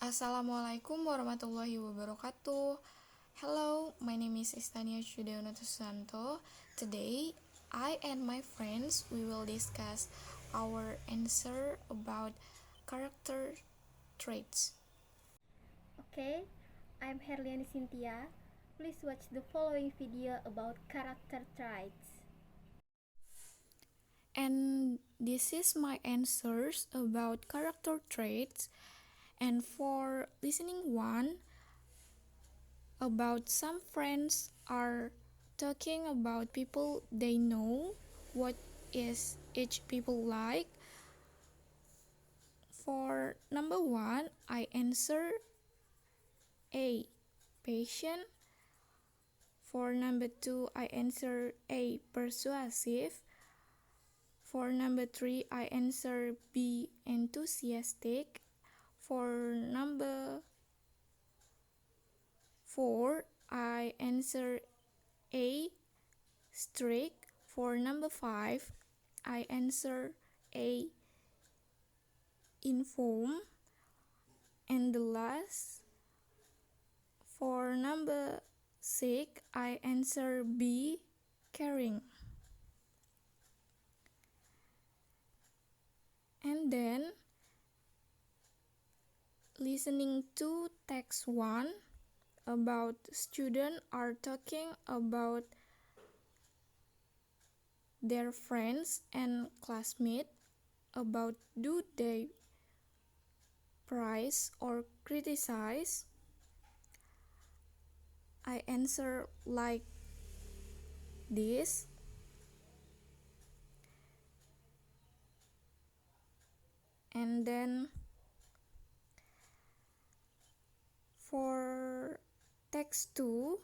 Assalamualaikum warahmatullahi wabarakatuh. Hello, my name is Istania Herliani. Today, I and my friends we will discuss our answer about character traits. Okay, I'm Herliani Cynthia. Please watch the following video about character traits. And this is my answers about character traits. And for listening one, about some friends are talking about people they know, what is each people like. For number one, I answer A, patient. For number two, I answer A, persuasive. For number three, I answer B, enthusiastic. For number four, I answer A, strict. For number five, I answer A, informed. And the last, for number six, I answer B, caring. And then listening to text 1 about students are talking about their friends and classmates about do they praise or criticize. I answer like this. And then for text 2,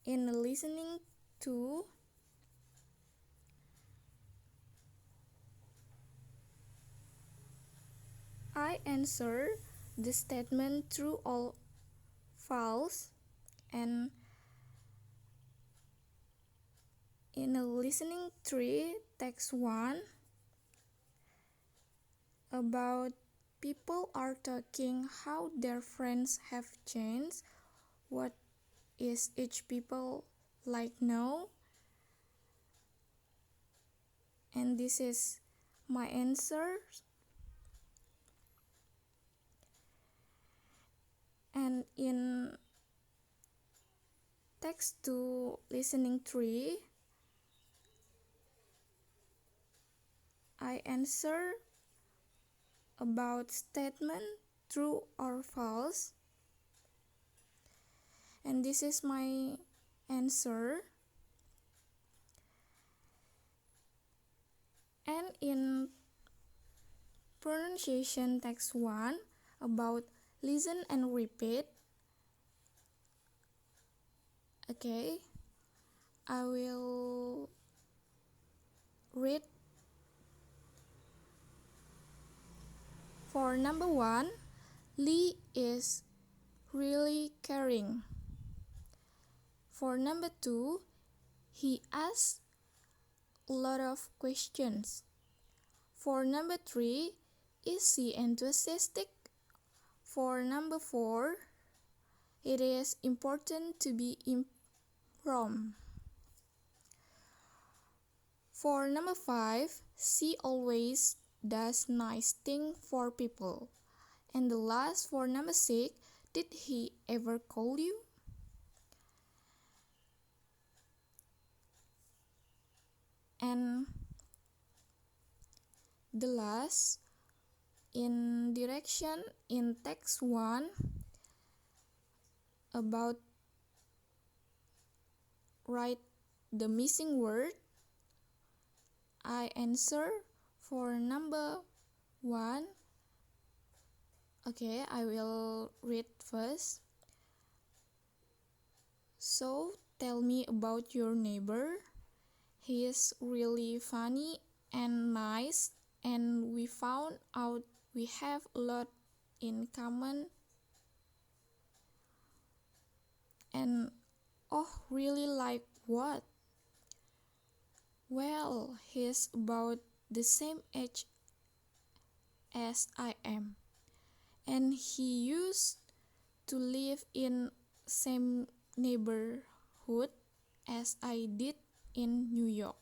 in listening to, I answer the statement true or false. And in a listening 3, text 1, about people are talking how their friends have changed, what is each people like now. And this is my answer. And in text 2 listening 3, I answer about statement true or false. And this is my answer. And in pronunciation text 1 about listen and repeat. Okay, I will read. For number 1, Lee is really caring. For number 2, he asks a lot of questions. For number 3, is he enthusiastic? For number 4, it is important to be informed. For number 5, she always does nice thing for people. And the last, for number 6, did he ever call you? And the last, in direction in text 1 about write the missing word, I answer for number 1. Okay, I will read first. So, tell me about your neighbor. He is really funny and nice, and we found out we have a lot in common. And oh, really, like what? Well, he's about the same age as I am, and he used to live in same neighborhood as I did in New York.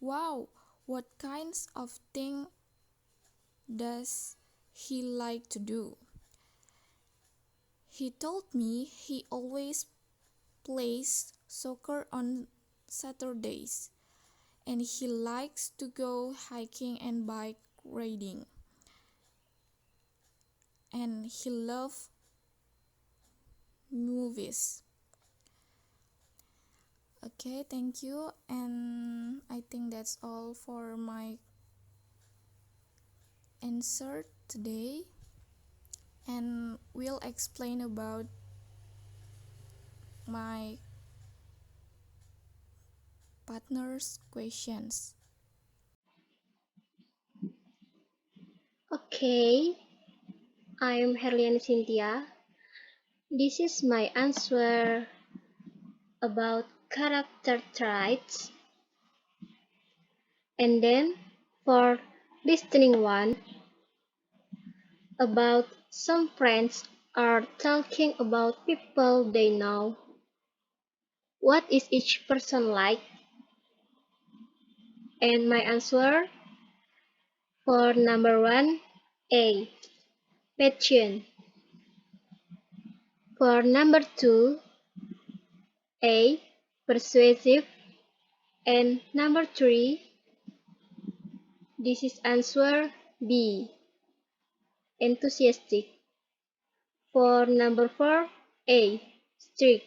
Wow, what kinds of thing does he like to do? He told me he always plays soccer on Saturdays and he likes to go hiking and bike riding. And he loves movies. Okay, thank you. And I think that's all for my answer today. And we'll explain about my partner's questions. Okay, I'm Herliani Cynthia. This is my answer about character traits. And then for listening one, about some friends are talking about people they know. What is each person like? And my answer for number one, A. Patient. For number two, A. Persuasive. And number three, this is answer B. Enthusiastic. For number four, A. Strict.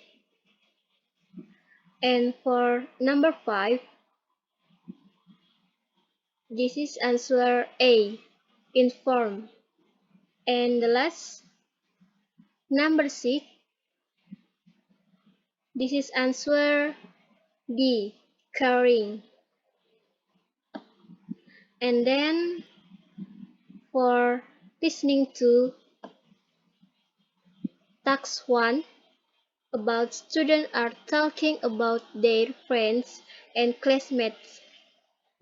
And for number five, this is answer A. Informed. And the last, number six, this is answer D. Caring. And then for listening to task 1, about students are talking about their friends and classmates.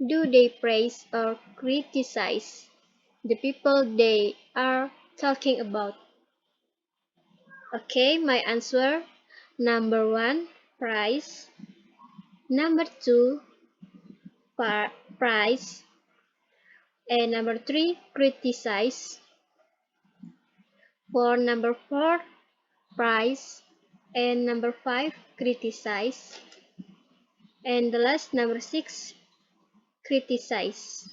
Do they praise or criticize the people they are talking about? Okay, my answer. Number 1, praise. Number 2, praise. And number 3, criticize. For number 4, praise. And number 5, criticize. And the last number 6, criticize.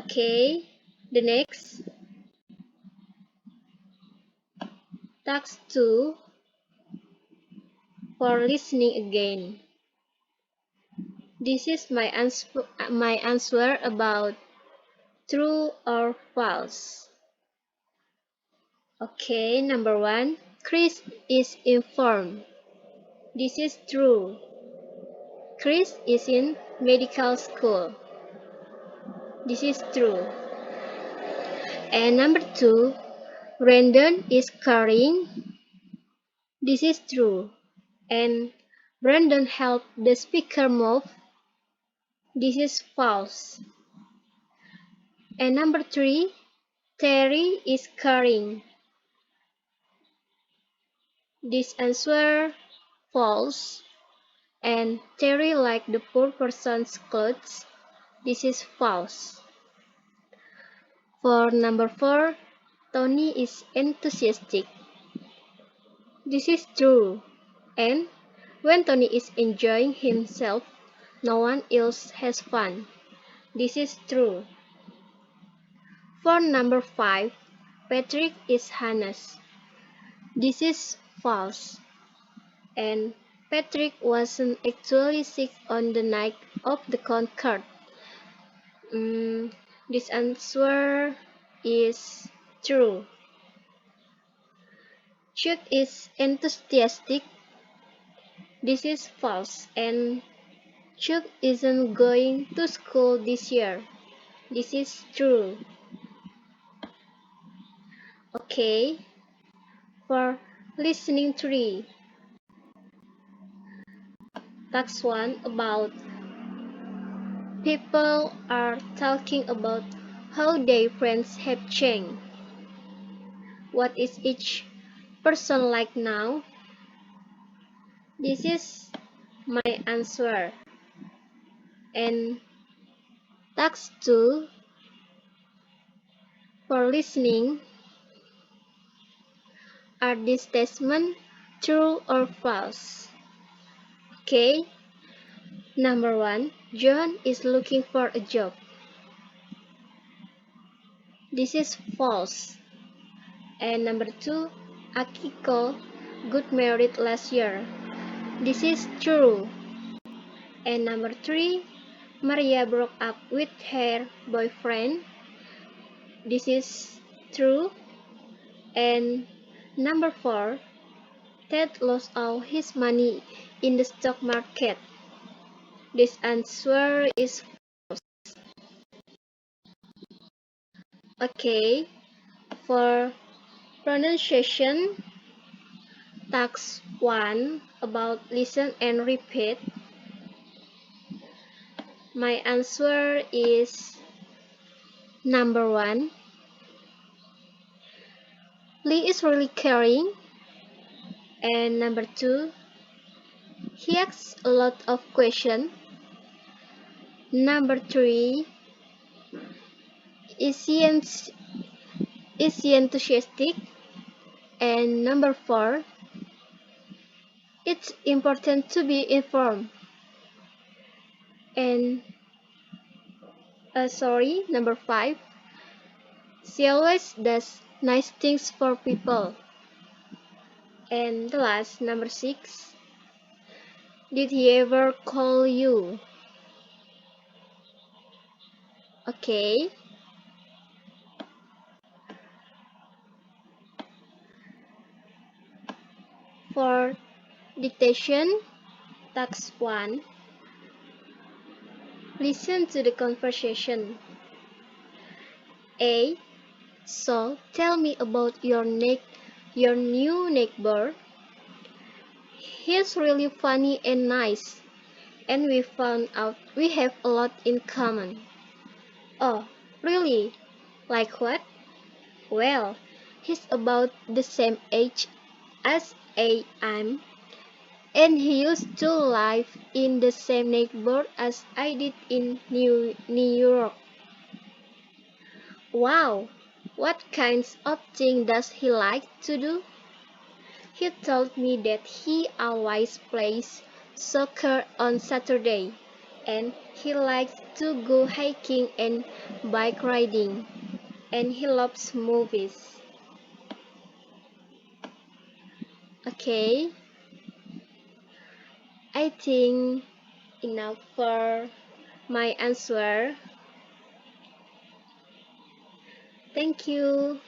Okay, the next, task 2, for listening again. This is my answer about true or false. Okay, number 1, Chris is informed. This is true. Chris is in medical school. This is true. And number 2, Brandon is caring. This is true. And Brandon helped the speaker move. This is false. And number 3, Terry is caring. This answer false. And Terry liked the poor person's clothes. This is false. For number 4, Tony is enthusiastic. This is true. And when Tony is enjoying himself, no one else has fun. This is true. For number 5, Patrick is honest. This is false. And Patrick wasn't actually sick on the night of the concert. This answer is true. Chuck is enthusiastic. This is false. And Chuck isn't going to school this year. This is true. Okay. For listening 3, task 1, about people are talking about how their friends have changed. What is each person like now? This is my answer. And thanks to for listening. Are these statements true or false? Okay. Number one, John is looking for a job. This is false. And number two, Akiko got married last year. This is true. And number three, Maria broke up with her boyfriend. This is true. And number four, Ted lost all his money in the stock market. This answer is okay. For pronunciation, task 1 about listen and repeat. My answer is number 1. Lee is really caring. And number 2, he asks a lot of questions. Number 3, is he, is he enthusiastic? And number 4, it's important to be informed. And number 5, she always does nice things for people. And the last, number 6, did he ever call you? Okay. For dictation, task 1, listen to the conversation. A. So, tell me about your new neighbor. He's really funny and nice, and we found out we have a lot in common. Oh, really? Like what? Well, he's about the same age as I am, and he used to live in the same neighborhood as I did in New York. Wow, what kinds of things does he like to do? He told me that he always plays soccer on Saturday, and he likes to go hiking and bike riding, and he loves movies. Okay, I think enough for my answer. Thank you.